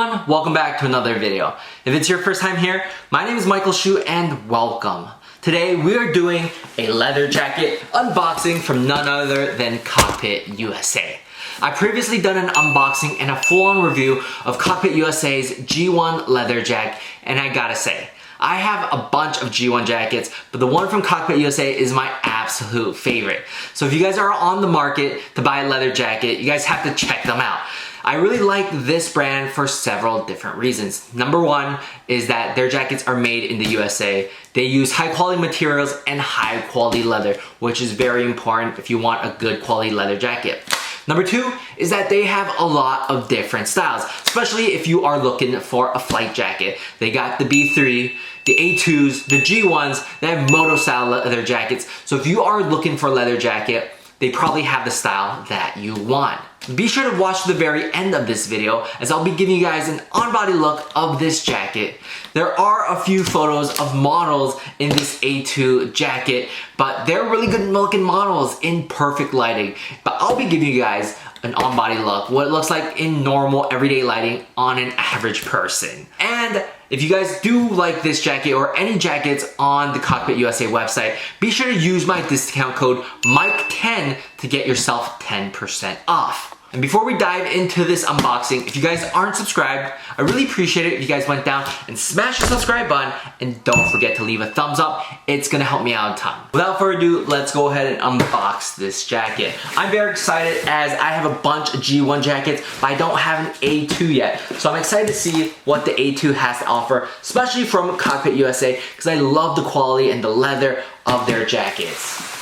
everyone, welcome back to another video. If it's your first time here, my name is Michael Shu and welcome. Today we are doing a leather jacket unboxing from none other than Cockpit USA. I previously done an unboxing and a full-on review of Cockpit USA's G1 leather jacket, and I gotta say, I have a bunch of G1 jackets, but the one from Cockpit USA is my absolute favorite. So if you guys are on the market to buy a leather jacket, you guys have to check them out. I really like this brand for several different reasons. Number one is that their jackets are made in the USA. They use high quality materials and high quality leather, which is very important if you want a good quality leather jacket. Number two is that they have a lot of different styles, especially if you are looking for a flight jacket. They got the B3, the A2s, the G1s, they have moto style leather jackets. So if you are looking for a leather jacket, they probably have the style that you want. Be sure to watch the very end of this video as I'll be giving you guys an on-body look of this jacket. There are a few photos of models in this A2 jacket, but they're really good looking models in perfect lighting. But I'll be giving you guys an on-body look, what it looks like in normal everyday lighting on an average person. And if you guys do like this jacket or any jackets on the Cockpit USA website, be sure to use my discount code MIKE10 to get yourself 10% off. And before we dive into this unboxing, if you guys aren't subscribed, I really appreciate it if you guys went down and smash the subscribe button, and don't forget to leave a thumbs up. It's gonna help me out a ton. Without further ado, let's go ahead and unbox this jacket. I'm very excited as I have a bunch of G1 jackets, but I don't have an A2 yet. So I'm excited to see what the A2 has to offer, especially from Cockpit USA, because I love the quality and the leather of their jackets.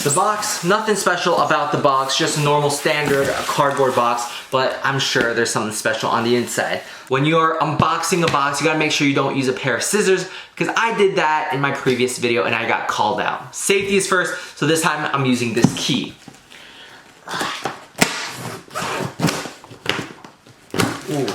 The box, nothing special about the box, just a normal standard cardboard box, but I'm sure there's something special on the inside. When you're unboxing a box, you gotta make sure you don't use a pair of scissors, because I did that in my previous video and I got called out. Safety is first, so this time I'm using this key. Ooh.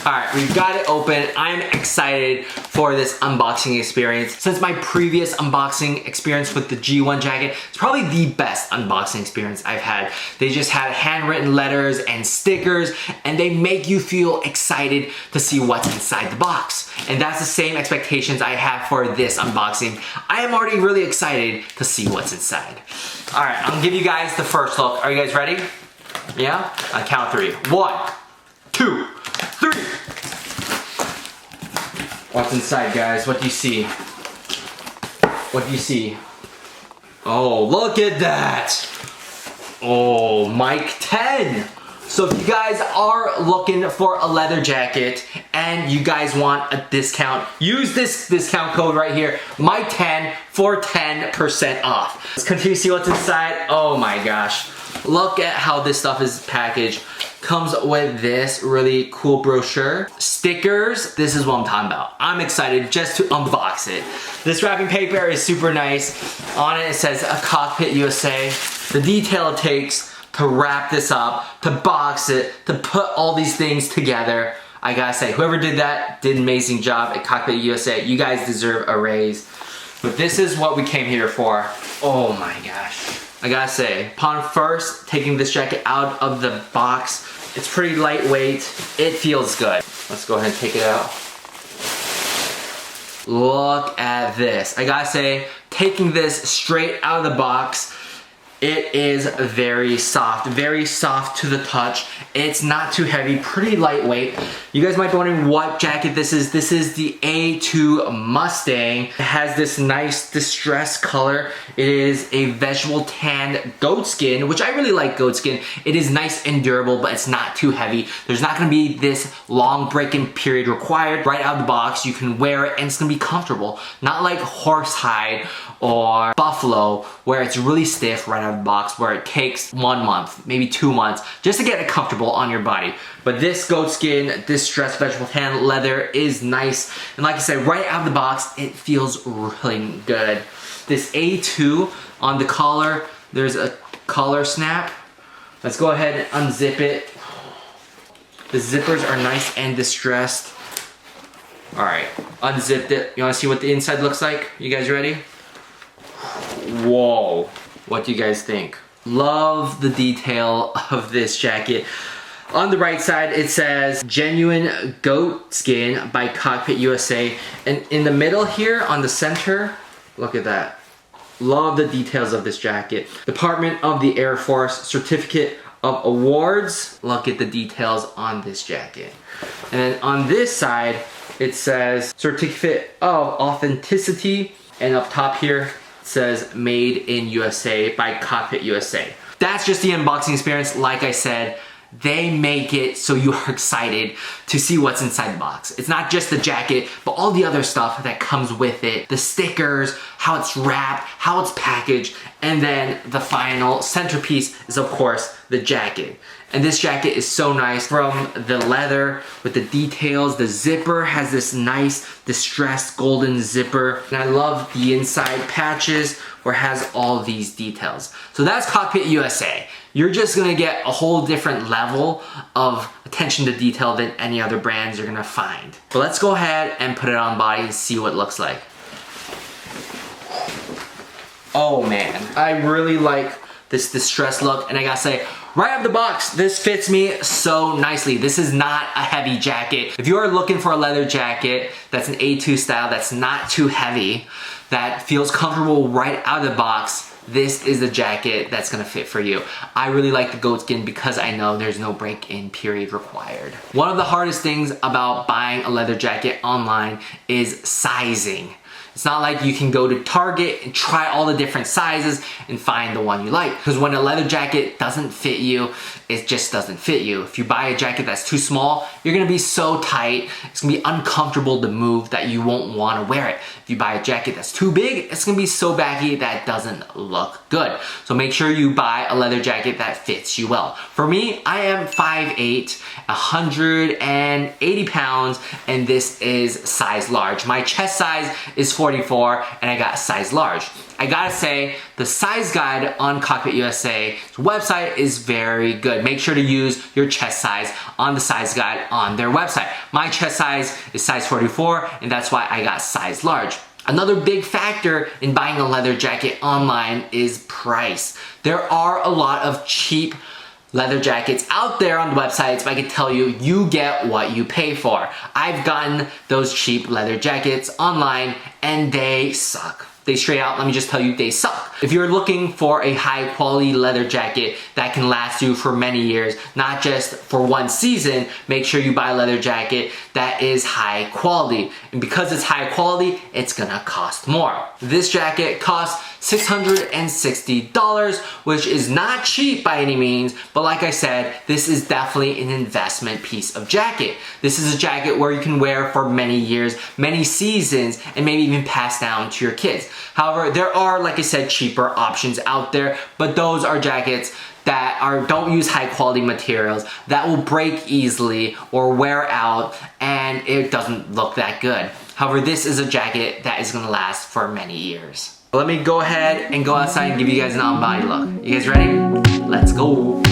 Alright, we've got it open. I'm excited for this unboxing experience. Since my previous unboxing experience with the G1 jacket, it's probably the best unboxing experience I've had. They just had handwritten letters and stickers, and they make you feel excited to see what's inside the box. And that's the same expectations I have for this unboxing. I am already really excited to see what's inside. Alright, I'll give you guys the first look. Are you guys ready? Yeah? On count of three. 1, 2, 3. What's inside, guys? What do you see? What do you see? Oh, look at that! Oh, Mike 10. So if you guys are looking for a leather jacket and you guys want a discount, use this discount code right here, Mike 10 for 10% off. Let's continue to see what's inside. Oh my gosh. Look at how this stuff is packaged. Comes with this really cool brochure. Stickers, this is what I'm talking about. I'm excited just to unbox it. This wrapping paper is super nice. On it, it says a Cockpit USA. The detail it takes to wrap this up, to box it, to put all these things together. I gotta say, whoever did that did an amazing job at Cockpit USA. You guys deserve a raise. But this is what we came here for. Oh my gosh. I gotta say, upon first taking this jacket out of the box, it's pretty lightweight. It feels good. Let's go ahead and take it out. Look at this. I gotta say, taking this straight out of the box, it is very soft to the touch. It's not too heavy, pretty lightweight. You guys might be wondering what jacket this is. This is the A2 Mustang. It has this nice distressed color. It is a vegetable tan goat skin, which I really like goat skin. It is nice and durable, but it's not too heavy. There's not gonna be this long break-in period required. Right out of the box, you can wear it and it's gonna be comfortable. Not like horsehide or buffalo, where it's really stiff right out of the box, where it takes 1 month, maybe 2 months, just to get it comfortable on your body. But this goat skin, this distressed vegetable tan leather is nice. And like I said, right out of the box, it feels really good. This A2 on the collar, there's a collar snap. Let's go ahead and unzip it. The zippers are nice and distressed. All right, unzipped it. You wanna see what the inside looks like? You guys ready? Whoa, what do you guys think? Love the detail of this jacket. On the right side, it says genuine goat skin by Cockpit USA. And in the middle here, on the center, look at that. Love the details of this jacket. Department of the Air Force Certificate of Awards. Look at the details on this jacket. And then on this side, it says Certificate of Authenticity. And up top here, it says Made in USA by Cockpit USA. That's just the unboxing experience. Like I said, they make it so you are excited to see what's inside the box. It's not just the jacket, but all the other stuff that comes with it. The stickers, how it's wrapped, how it's packaged, and then the final centerpiece is of course the jacket. And this jacket is so nice, from the leather with the details. The zipper has this nice distressed golden zipper. And I love the inside patches where it has all these details. So that's Cockpit USA. You're just gonna get a whole different level of attention to detail than any other brands you're gonna find. But let's go ahead and put it on body and see what it looks like. Oh man, I really like this distressed look, and I gotta say, right out of the box, this fits me so nicely. This is not a heavy jacket. If you are looking for a leather jacket that's an A2 style, that's not too heavy, that feels comfortable right out of the box, this is the jacket that's gonna fit for you. I really like the goatskin because I know there's no break-in period required. One of the hardest things about buying a leather jacket online is sizing. It's not like you can go to Target and try all the different sizes and find the one you like. Because when a leather jacket doesn't fit you, it just doesn't fit you. If you buy a jacket that's too small, you're gonna be so tight, it's gonna be uncomfortable to move that you won't wanna wear it. If you buy a jacket that's too big, it's gonna be so baggy that it doesn't look good. So make sure you buy a leather jacket that fits you well. For me, I am 5'8", 180 pounds, and this is size large. My chest size is 44, and I got size large. I gotta say, the size guide on Cockpit USA's website is very good. Make sure to use your chest size on the size guide on their website. My chest size is size 44, and that's why I got size large. Another big factor in buying a leather jacket online is price. There are a lot of cheap leather jackets out there on the websites, but I can tell you, you get what you pay for. I've gotten those cheap leather jackets online and they suck. They straight out, let me just tell you, they suck. If you're looking for a high quality leather jacket that can last you for many years, not just for one season, make sure you buy a leather jacket that is high quality. And because it's high quality, it's gonna cost more. This jacket costs $660, which is not cheap by any means, but like I said, this is definitely an investment piece of jacket. This is a jacket where you can wear for many years, many seasons, and maybe even pass down to your kids. However, there are, like I said, cheaper options out there, but those are jackets that don't use high quality materials, that will break easily or wear out, and it doesn't look that good. However, this is a jacket that is gonna last for many years. Let me go ahead and go outside and give you guys an on-body look. You guys ready? Let's go.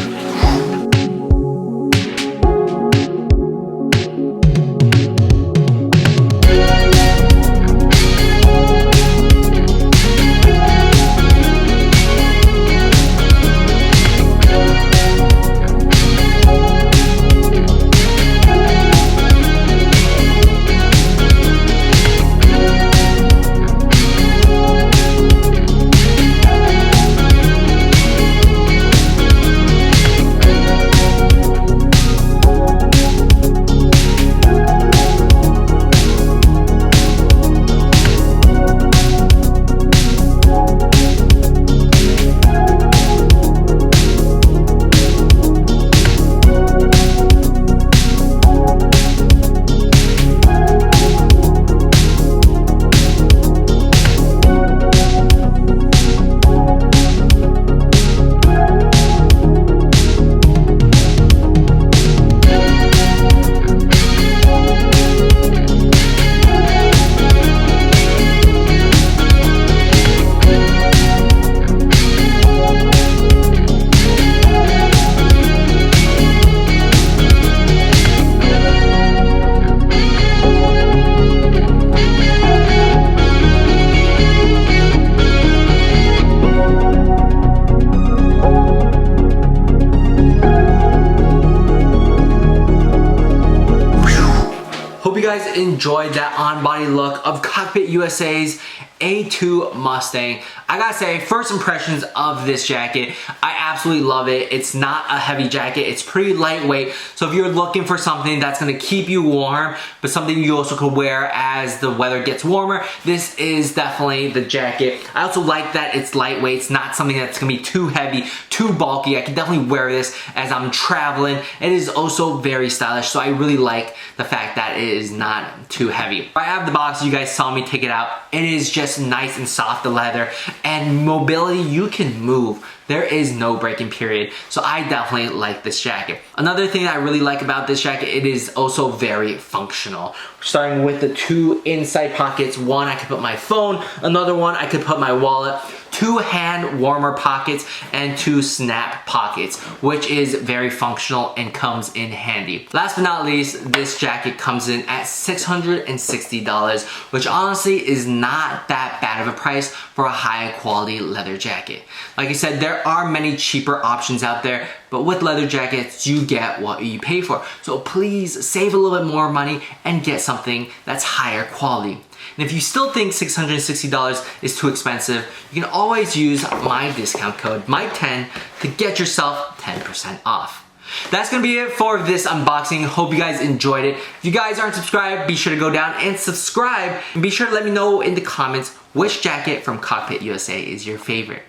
enjoyed that on-body look of Cockpit USA's A2 Mustang. I gotta say, first impressions of this jacket, I absolutely love it. It's not a heavy jacket, it's pretty lightweight. So if you're looking for something that's gonna keep you warm, but something you also could wear as the weather gets warmer, this is definitely the jacket. I also like that it's lightweight. It's not something that's gonna be too heavy, too bulky. I can definitely wear this as I'm traveling. It is also very stylish, so I really like the fact that it is not too heavy. I have the box, you guys saw me take it out. It is just nice and soft, the leather, and mobility, you can move. There is no break-in period, so I definitely like this jacket. Another thing that I really like about this jacket, it is also very functional. Starting with the two inside pockets. One, I could put my phone. Another one, I could put my wallet. Two hand warmer pockets and two snap pockets, which is very functional and comes in handy. Last but not least, this jacket comes in at $660, which honestly is not that bad of a price for a high quality leather jacket. Like I said, there are many cheaper options out there, but with leather jackets, you get what you pay for. So please save a little bit more money and get something that's higher quality. And if you still think $660 is too expensive, you can always use my discount code, Mike10, to get yourself 10% off. That's gonna be it for this unboxing. Hope you guys enjoyed it. If you guys aren't subscribed, be sure to go down and subscribe. And be sure to let me know in the comments which jacket from Cockpit USA is your favorite.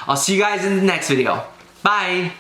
I'll see you guys in the next video. Bye!